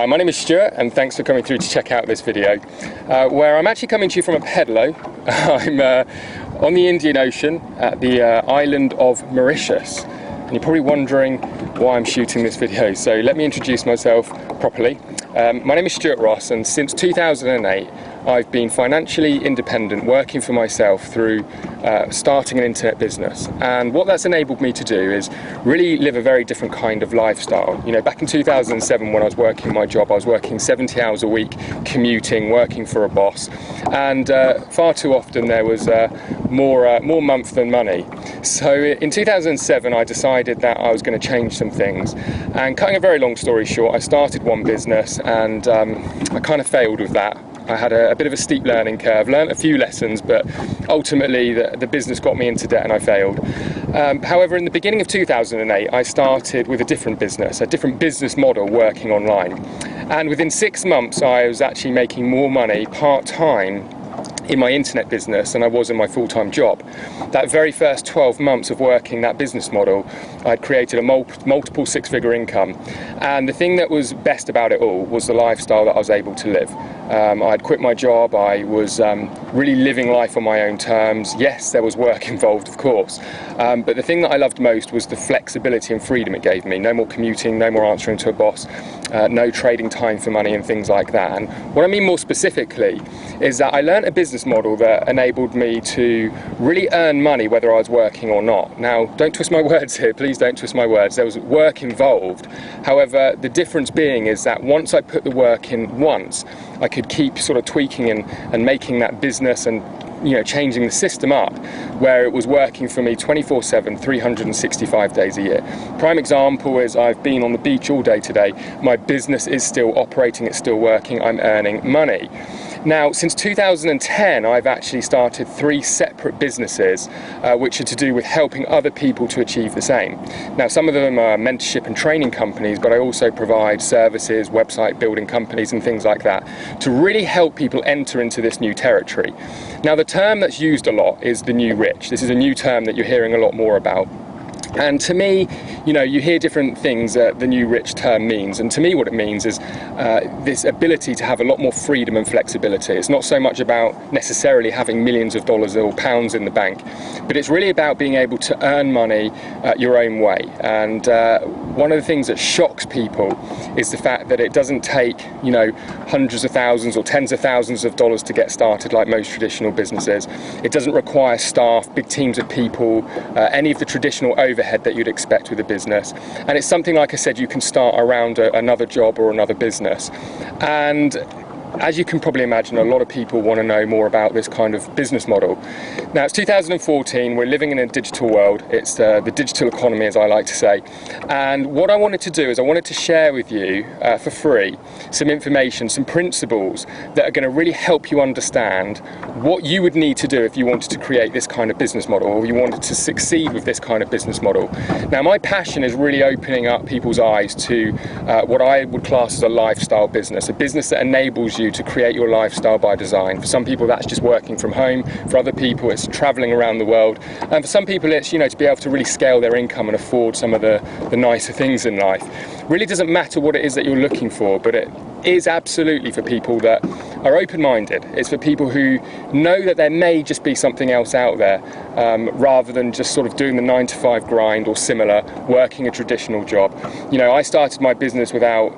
Hi, my name is Stuart, and thanks for coming through to check out this video, where I'm actually coming to you from a pedalo. I'm on the Indian Ocean at the island of Mauritius, and you're probably wondering why I'm shooting this video, so let me introduce myself properly. My name is Stuart Ross, and since 2008 I've been financially independent, working for myself through starting an internet business. And what that's enabled me to do is really live a very different kind of lifestyle. You know, back in 2007 when I was working my job, I was working 70 hours a week, commuting, working for a boss, and far too often there was more month than money. So in 2007 I decided that I was going to change some things, and cutting a very long story short, I started one business and I kind of failed with that. I had a bit of a steep learning curve, learned a few lessons, but ultimately the business got me into debt and I failed. However, in the beginning of 2008, I started with a different business model working online. And within 6 months, I was actually making more money part-time in my internet business than I was in my full-time job. That very first 12 months of working that business model, I'd created a multiple six-figure income. And the thing that was best about it all was the lifestyle that I was able to live. I'd quit my job, I was really living life on my own terms. Yes, there was work involved, of course, but the thing that I loved most was the flexibility and freedom it gave me. No more commuting, no more answering to a boss, no trading time for money and things like that. And what I mean more specifically is that I learned a business model that enabled me to really earn money whether I was working or not. Now, don't twist my words here, please don't twist my words. There was work involved. However, the difference being is that once I put the work in once, I could keep sort of tweaking and making that business and changing the system up where it was working for me 24/7, 365 days a year. Prime example is I've been on the beach all day today. My business is still operating, it's still working, I'm earning money. Now, since 2010, I've actually started 3 separate businesses which are to do with helping other people to achieve the same. Now, some of them are mentorship and training companies, but I also provide services, website building companies and things like that to really help people enter into this new territory. Now, the term that's used a lot is the new rich. This is a new term that you're hearing a lot more about. And to me, you hear different things that the new rich term means, and to me what it means is this ability to have a lot more freedom and flexibility. It's not so much about necessarily having millions of dollars or pounds in the bank, but it's really about being able to earn money your own way. And one of the things that shocks people is the fact that it doesn't take hundreds of thousands or tens of thousands of dollars to get started like most traditional businesses. It doesn't require staff, big teams of people, any of the traditional overhead that you'd expect with a business, and it's something, like I said, you can start around another job or another business. And as you can probably imagine, a lot of people want to know more about this kind of business model. Now, it's 2014, we're living in a digital world. It's the digital economy, as I like to say. And what I wanted to do is I wanted to share with you for free some information, some principles that are going to really help you understand what you would need to do if you wanted to create this kind of business model, or you wanted to succeed with this kind of business model. Now, my passion is really opening up people's eyes to what I would class as a lifestyle business, a business that enables you to create your lifestyle by design. For some people that's just working from home, for other people it's traveling around the world, and for some people it's to be able to really scale their income and afford some of the nicer things in life. Really doesn't matter what it is that you're looking for, but it is absolutely for people that are open-minded. It's for people who know that there may just be something else out there, rather than just sort of doing the 9-to-5 grind or similar, working a traditional job. I started my business without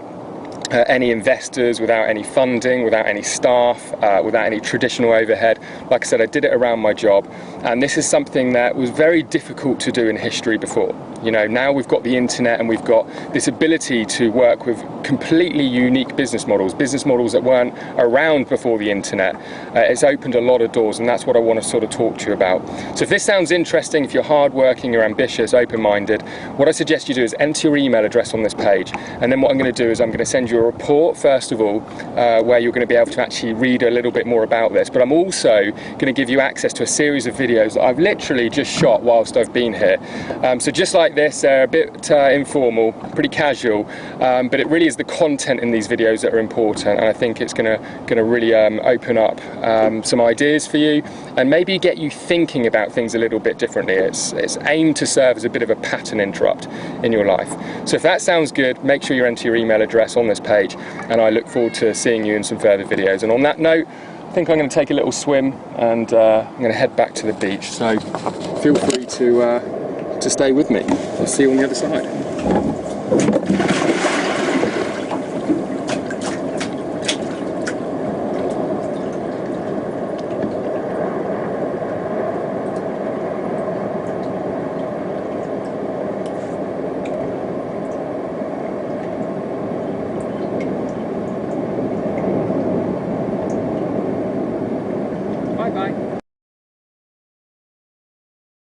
any investors, without any funding, without any staff, without any traditional overhead. Like I said, I did it around my job, and this is something that was very difficult to do in history before. Now we've got the internet and we've got this ability to work with completely unique business models that weren't around before the internet. It's opened a lot of doors, and that's what I want to sort of talk to you about. So if this sounds interesting, if you're hardworking, you're ambitious, open-minded, what I suggest you do is enter your email address on this page, and then what I'm going to do is I'm going to send you a report, first of all, where you're going to be able to actually read a little bit more about this, but I'm also going to give you access to a series of videos that I've literally just shot whilst I've been here. So just like like this, they're a bit informal, pretty casual, but it really is the content in these videos that are important, and I think it's going to really open up some ideas for you and maybe get you thinking about things a little bit differently. It's aimed to serve as a bit of a pattern interrupt in your life. So if that sounds good, make sure you enter your email address on this page, and I look forward to seeing you in some further videos. And on that note, I think I'm going to take a little swim, and I'm going to head back to the beach. So feel free to stay with me. I'll see you on the other side.